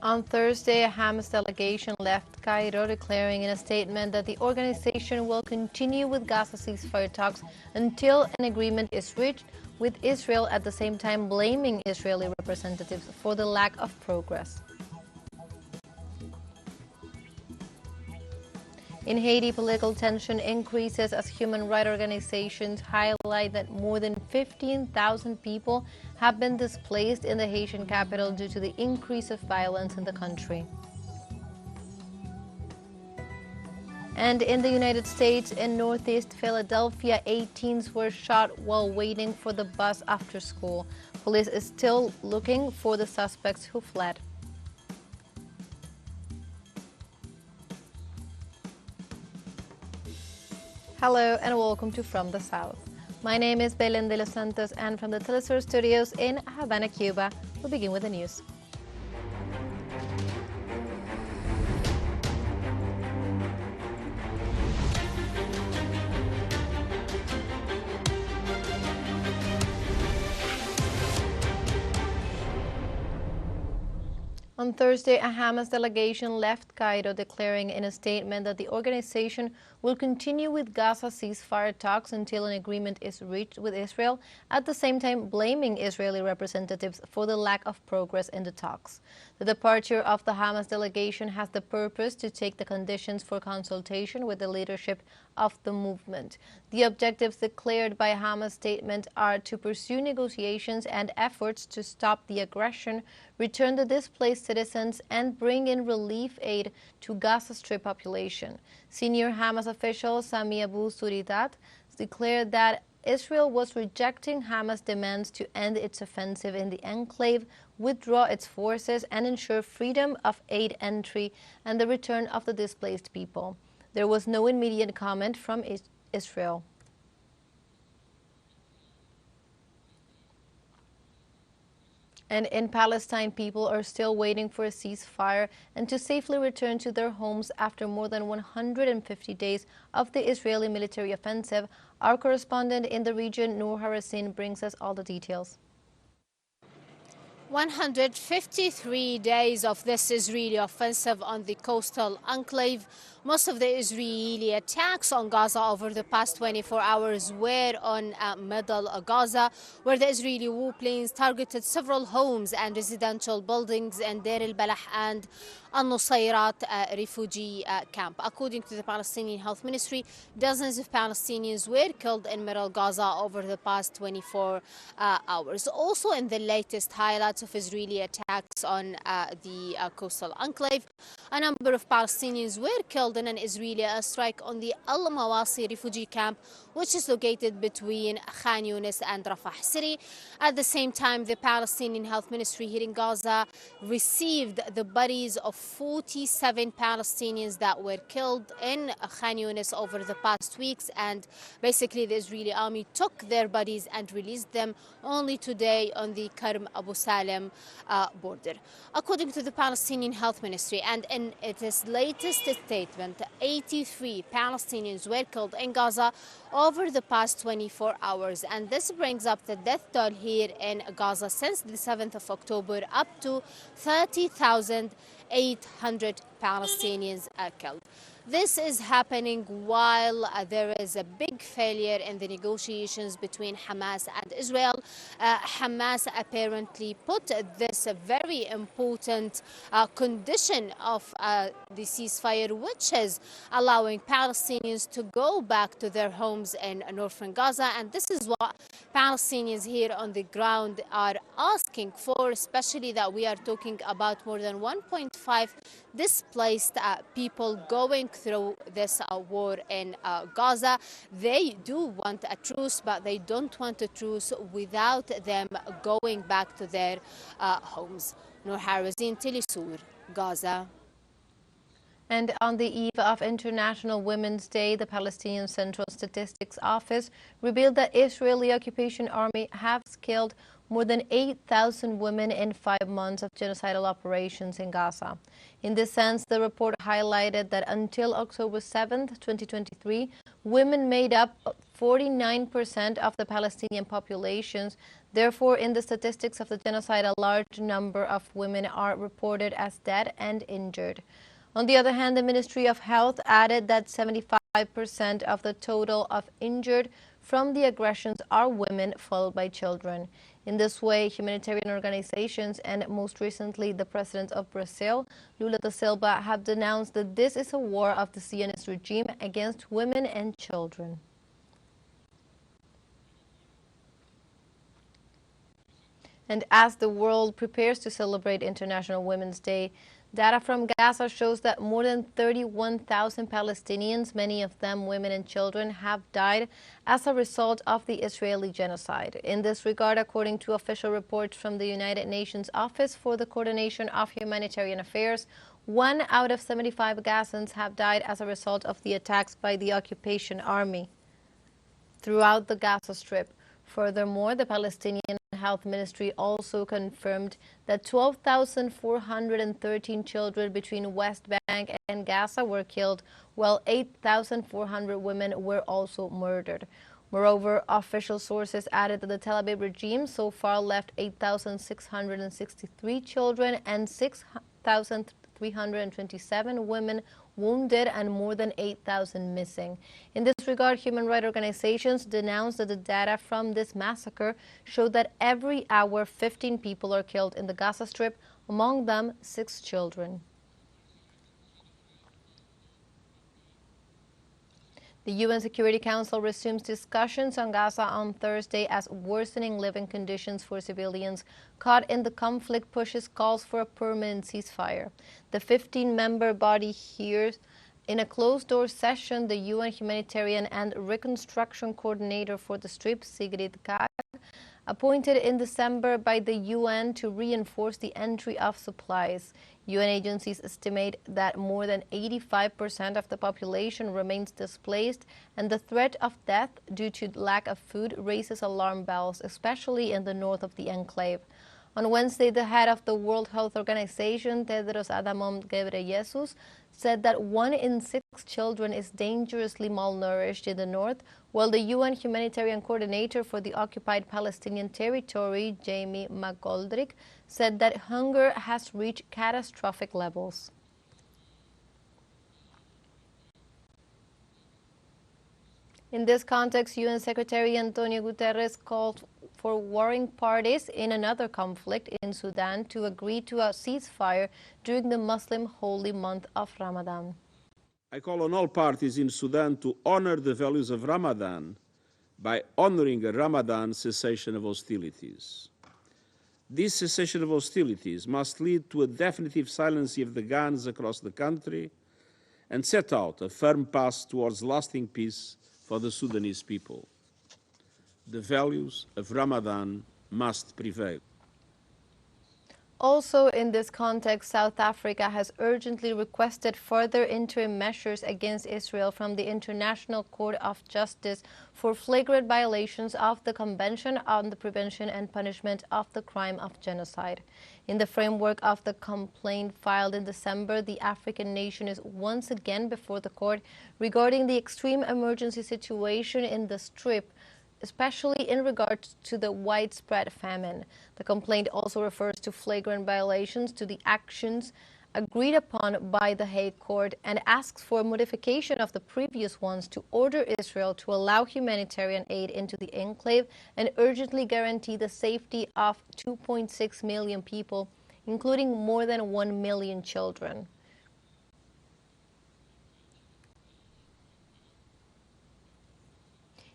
On Thursday, a Hamas delegation left Cairo, declaring in a statement that the organization will continue with Gaza ceasefire talks until an agreement is reached with Israel, at the same time blaming Israeli representatives for the lack of progress. In Haiti, political tension increases as human rights organizations highlight that more than 15,000 people have been displaced in the Haitian capital due to the increase of violence in the country. And in the United States, in Northeast Philadelphia, 8 teens were shot while waiting for the bus after school. Police is still looking for the suspects who fled. Hello and welcome to From the South. My name is Belén de los Santos, and from the TeleSUR studios in Havana, Cuba, we'll begin with the news. On Thursday, a Hamas delegation left Cairo, declaring in a statement that the organization will continue with Gaza ceasefire talks until an agreement is reached with Israel, at the same time blaming Israeli representatives for the lack of progress in the talks. The departure of the Hamas delegation has the purpose to take the conditions for consultation with the leadership of the movement. The objectives declared by Hamas statement are to pursue negotiations and efforts to stop the aggression, return the displaced citizens, and bring in relief aid to Gaza Strip population. Senior Hamas official Sami Abu Suridat declared that Israel was rejecting Hamas' demands to end its offensive in the enclave, withdraw its forces, and ensure freedom of aid entry and the return of the displaced people. There was no immediate comment from Israel. And in Palestine, people are still waiting for a ceasefire and to safely return to their homes after more than 150 days of the Israeli military offensive. Our correspondent in the region, Noor Harasin, brings us all the details. 153 days of this Israeli offensive on the coastal enclave. Most of the Israeli attacks on Gaza over the past 24 hours were on middle Gaza, where the Israeli warplanes targeted several homes and residential buildings in Deir al-Balah and Al-Nusayrat refugee camp. According to the Palestinian Health Ministry, dozens of Palestinians were killed in middle Gaza over the past 24 hours. Also, in the latest highlights of Israeli attacks on the coastal enclave, a number of Palestinians were killed in an Israeli airstrike on the Al-Mawasi refugee camp, which is located between Khan Yunis and Rafah city. At the same time, the Palestinian Health Ministry here in Gaza received the bodies of 47 Palestinians that were killed in Khan Yunis over the past weeks, and basically the Israeli army took their bodies and released them only today on the Karm Abu Salim border. According to the Palestinian Health Ministry, and in its latest statement, 83 Palestinians were killed in Gaza over the past 24 hours, and this brings up the death toll here in Gaza since the 7th of October up to 30,800 Palestinians are killed. This is happening while there is a big failure in the negotiations between Hamas and Israel. Hamas apparently put this very important condition of the ceasefire, which is allowing Palestinians to go back to their homes in northern Gaza. And this is what Palestinians here on the ground are asking for, especially that we are talking about more than 1.5 displaced people going through this war in Gaza. They do want a truce, but they don't want a truce without them going back to their homes. Noor Harasin, TeleSUR, Gaza. And on the eve of International Women's Day, the Palestinian Central Statistics Office revealed that Israeli occupation army has killed more than 8,000 women in 5 months of genocidal operations in Gaza. In this sense, the report highlighted that until October 7, 2023, women made up 49% of the Palestinian populations. Therefore, in the statistics of the genocide, a large number of women are reported as dead and injured. On the other hand, the Ministry of Health added that 75% of the total of injured from the aggressions are women, followed by children. In this way, humanitarian organizations and most recently the President of Brazil, Lula da Silva, have denounced that this is a war of the Zionist regime against women and children. And as the world prepares to celebrate International Women's Day, data from Gaza shows that more than 31,000 Palestinians, many of them women and children, have died as a result of the Israeli genocide. In this regard, according to official reports from the United Nations Office for the Coordination of Humanitarian Affairs, 1 out of 75 Gazans have died as a result of the attacks by the occupation army throughout the Gaza Strip. Furthermore, the Palestinian Health Ministry also confirmed that 12,413 children between West Bank and Gaza were killed, while 8,400 women were also murdered. Moreover, official sources added that the Tel Aviv regime so far left 8,663 children and 6,327 women wounded and more than 8,000 missing. In this regard, human rights organizations denounced that the data from this massacre showed that every hour 15 people are killed in the Gaza Strip, among them 6 children. The UN Security Council resumes discussions on Gaza on Thursday as worsening living conditions for civilians caught in the conflict pushes calls for a permanent ceasefire. The 15-member body hears in a closed-door session the UN Humanitarian and Reconstruction Coordinator for the Strip, Sigrid Kaag, appointed in December by the UN to reinforce the entry of supplies. UN agencies estimate that more than 85% of the population remains displaced, and the threat of death due to lack of food raises alarm bells, especially in the north of the enclave. On Wednesday, the head of the World Health Organization, Tedros Adhanom Ghebreyesus, said that 1 in 6 children is dangerously malnourished in the north, while the UN Humanitarian Coordinator for the occupied Palestinian territory, Jamie McGoldrick, said that hunger has reached catastrophic levels. In this context, UN Secretary Antonio Guterres called for warring parties in another conflict in Sudan to agree to a ceasefire during the Muslim holy month of Ramadan. I call on all parties in Sudan to honor the values of Ramadan by honoring a Ramadan cessation of hostilities. This cessation of hostilities must lead to a definitive silencing of the guns across the country and set out a firm path towards lasting peace for the Sudanese people. The values of Ramadan must prevail. Also in this context, South Africa has urgently requested further interim measures against Israel from the International Court of Justice for flagrant violations of the Convention on the Prevention and Punishment of the Crime of Genocide. In the framework of the complaint filed in December, the African nation is once again before the court regarding the extreme emergency situation in the Strip, especially in regard to the widespread famine. The complaint also refers to flagrant violations to the actions agreed upon by the Hague Court and asks for a modification of the previous ones to order Israel to allow humanitarian aid into the enclave and urgently guarantee the safety of 2.6 million people, including more than 1 million children.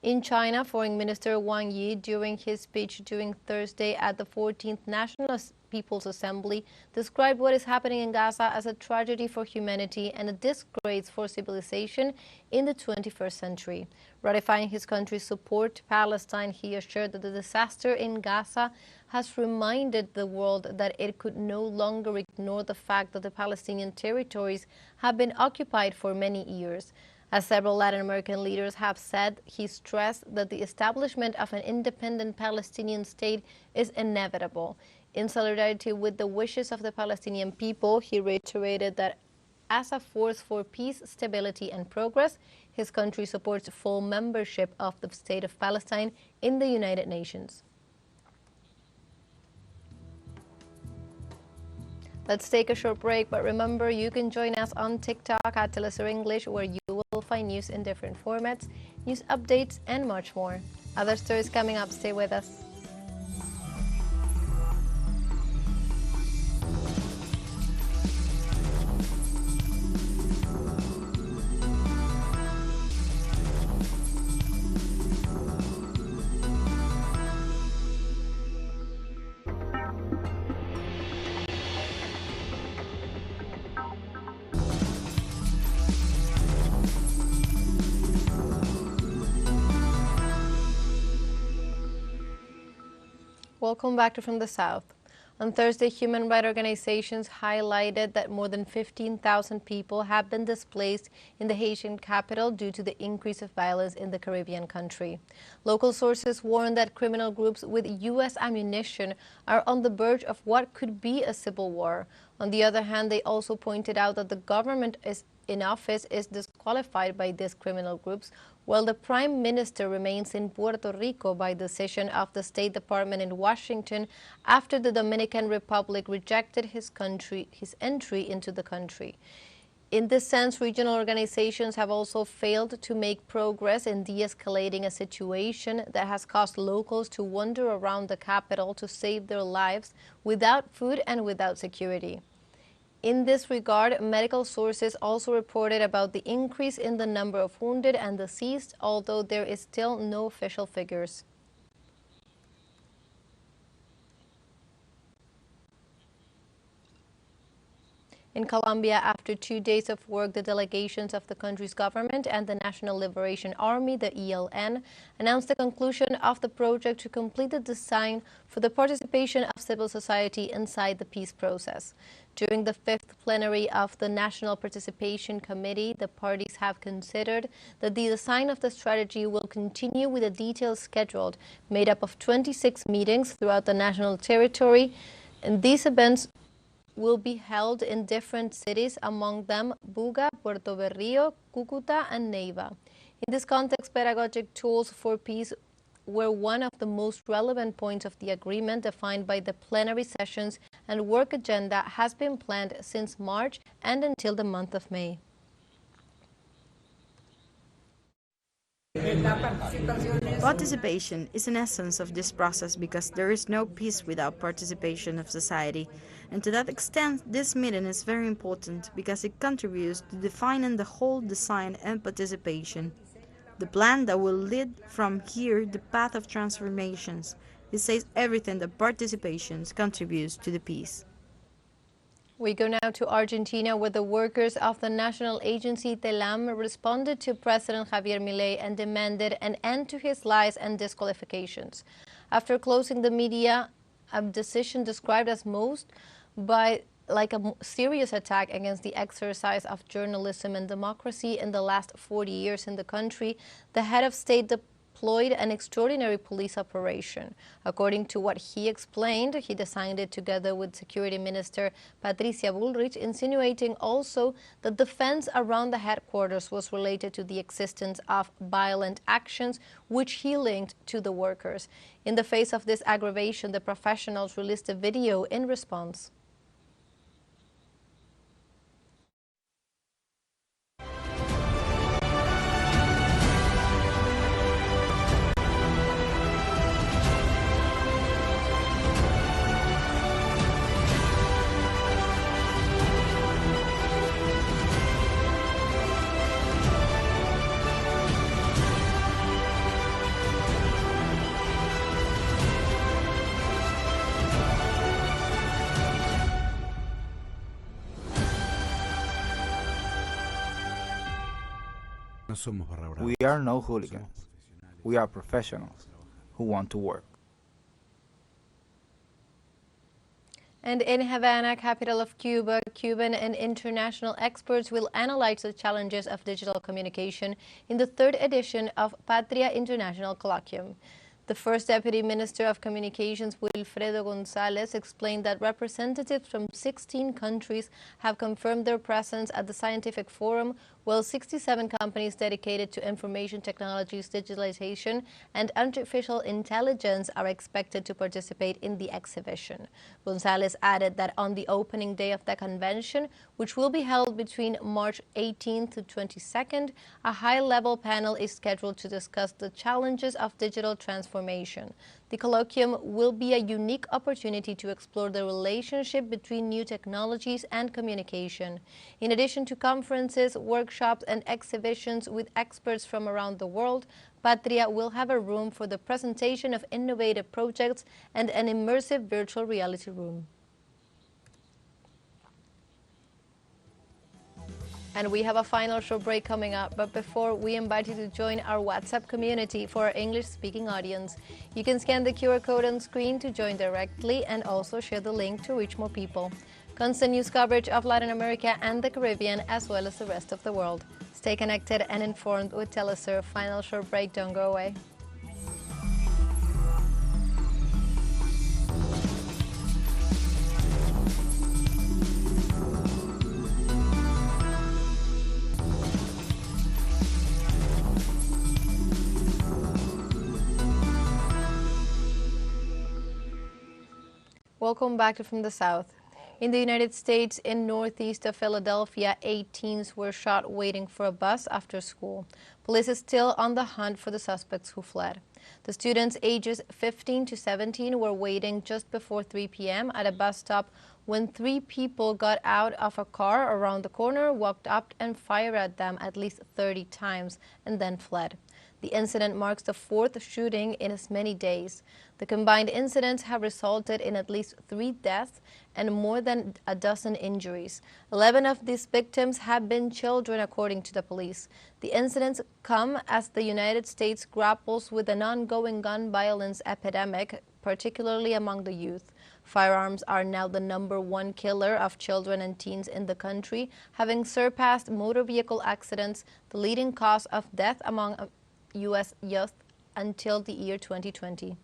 In China, Foreign Minister Wang Yi, during his speech during Thursday at the 14th National People's Assembly, described what is happening in Gaza as a tragedy for humanity and a disgrace for civilization in the 21st century. Ratifying his country's support to Palestine, he assured that the disaster in Gaza has reminded the world that it could no longer ignore the fact that the Palestinian territories have been occupied for many years. As several Latin American leaders have said, he stressed that the establishment of an independent Palestinian state is inevitable. In solidarity with the wishes of the Palestinian people, he reiterated that as a force for peace, stability, and progress, His country supports full membership of the State of Palestine in the United Nations. Let's take a short break, but remember you can join us on TikTok at TeleSUR English, where you will find news in different formats, news updates, and much more. Other stories coming up. Stay with us. Welcome back to From the South. On Thursday, human rights organizations highlighted that more than 15,000 people have been displaced in the Haitian capital due to the increase of violence in the Caribbean country. Local sources warn that criminal groups with U.S. ammunition are on the verge of what could be a civil war. On the other hand, they also pointed out that the government in office is disqualified by these criminal groups, while the Prime Minister remains in Puerto Rico by decision of the State Department in Washington after the Dominican Republic rejected his entry into the country. In this sense, regional organizations have also failed to make progress in de-escalating a situation that has caused locals to wander around the capital to save their lives without food and without security. In this regard, medical sources also reported about the increase in the number of wounded and deceased, although there is still no official figures. In Colombia, after 2 days of work, the delegations of the country's government and the National Liberation Army, the ELN, announced the conclusion of the project to complete the design for the participation of civil society inside the peace process. During the 5th plenary of the National Participation Committee, the parties have considered that the design of the strategy will continue with a detailed schedule made up of 26 meetings throughout the national territory, and these events will be held in different cities, among them Buga, Puerto Berrío, Cúcuta, and Neiva. In this context, pedagogic tools for peace were one of the most relevant points of the agreement defined by the plenary sessions, and work agenda has been planned since March and until the month of May. Participation is an essence of this process because there is no peace without participation of society, and to that extent this meeting is very important because it contributes to defining the whole design and participation. The plan that will lead from here the path of transformations. It says everything that participation contributes to the peace. We go now to Argentina, where the workers of the national agency TELAM responded to President Javier Milei and demanded an end to his lies and disqualifications. After closing the media, a decision described as most by like a serious attack against the exercise of journalism and democracy in the last 40 years in the country, the head of state deployed an extraordinary police operation. According to what he explained, he designed it together with Security Minister Patricia Bullrich, insinuating also that the fence around the headquarters was related to the existence of violent actions, which he linked to the workers. In the face of this aggravation, the professionals released a video in response. We are no hooligans. We are professionals who want to work. And in Havana, capital of Cuba, Cuban and international experts will analyze the challenges of digital communication in the 3rd edition of Patria International Colloquium. The first Deputy Minister of Communications, Wilfredo González, explained that representatives from 16 countries have confirmed their presence at the scientific forum, while 67 companies dedicated to information technologies, digitalization, and artificial intelligence are expected to participate in the exhibition. Gonzalez added that on the opening day of the convention, which will be held between March 18th to 22nd, a high-level panel is scheduled to discuss the challenges of digital transformation. The colloquium will be a unique opportunity to explore the relationship between new technologies and communication. In addition to conferences, workshops, and exhibitions with experts from around the world, Patria will have a room for the presentation of innovative projects and an immersive virtual reality room. And we have a final short break coming up, but before, we invite you to join our WhatsApp community for our English-speaking audience. You can scan the QR code on screen to join directly and also share the link to reach more people. Constant news coverage of Latin America and the Caribbean, as well as the rest of the world. Stay connected and informed with TeleSUR. Final short break, don't go away. Welcome back to From the South. In the United States, in northeast of Philadelphia, 8 teens were shot waiting for a bus after school. Police is still on the hunt for the suspects who fled. The students ages 15 to 17 were waiting just before 3 p.m. at a bus stop when 3 people got out of a car around the corner, walked up and fired at them at least 30 times and then fled. The incident marks the 4th shooting in as many days. The combined incidents have resulted in at least 3 deaths and more than a dozen injuries. 11 of these victims have been children, according to the police. The incidents come as the United States grapples with an ongoing gun violence epidemic, particularly among the youth. Firearms are now the #1 killer of children and teens in the country, having surpassed motor vehicle accidents, the leading cause of death among U.S. youth until the year 2020.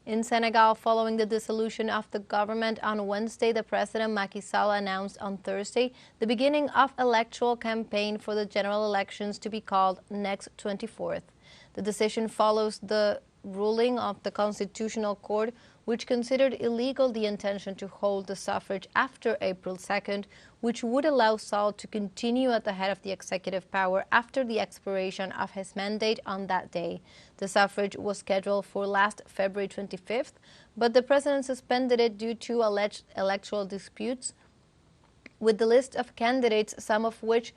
In Senegal, following the dissolution of the government on Wednesday, the President Macky Sall announced on Thursday the beginning of electoral campaign for the general elections to be called next 24th. The decision follows the ruling of the Constitutional Court, which considered illegal the intention to hold the suffrage after April 2nd, which would allow Sall to continue at the head of the executive power after the expiration of his mandate on that day. The suffrage was scheduled for last February 25th, but the president suspended it due to alleged electoral disputes with the list of candidates, some of which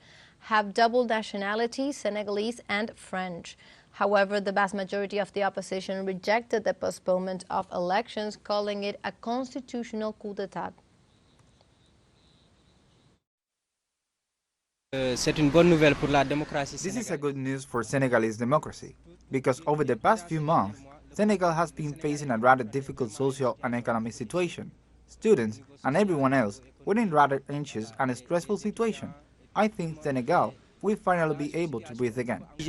have double nationality, Senegalese and French. However, the vast majority of the opposition rejected the postponement of elections, calling it a constitutional coup d'état. This is a good news for Senegalese democracy, because over the past few months, Senegal has been facing a rather difficult social and economic situation. Students and everyone else were in a rather anxious and stressful situation. I think Senegal will finally be able to breathe again. I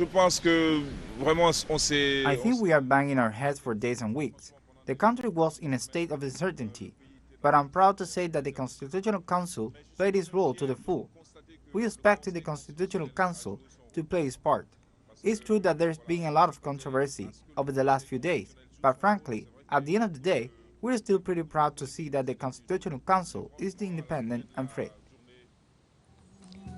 think we are banging our heads for days and weeks. The country was in a state of uncertainty, but I'm proud to say that the Constitutional Council played its role to the full. We expected the Constitutional Council to play its part. It's true that there's been a lot of controversy over the last few days, but frankly, at the end of the day, we're still pretty proud to see that the Constitutional Council is independent and free.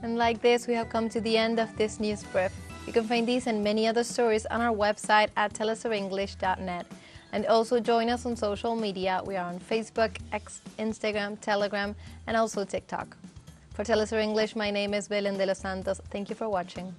And like this, we have come to the end of this news brief. You can find these and many other stories on our website at telesurenglish.net. And also join us on social media. We are on Facebook, X, Instagram, Telegram, and also TikTok. For TeleSUR English, my name is Belén de los Santos. Thank you for watching.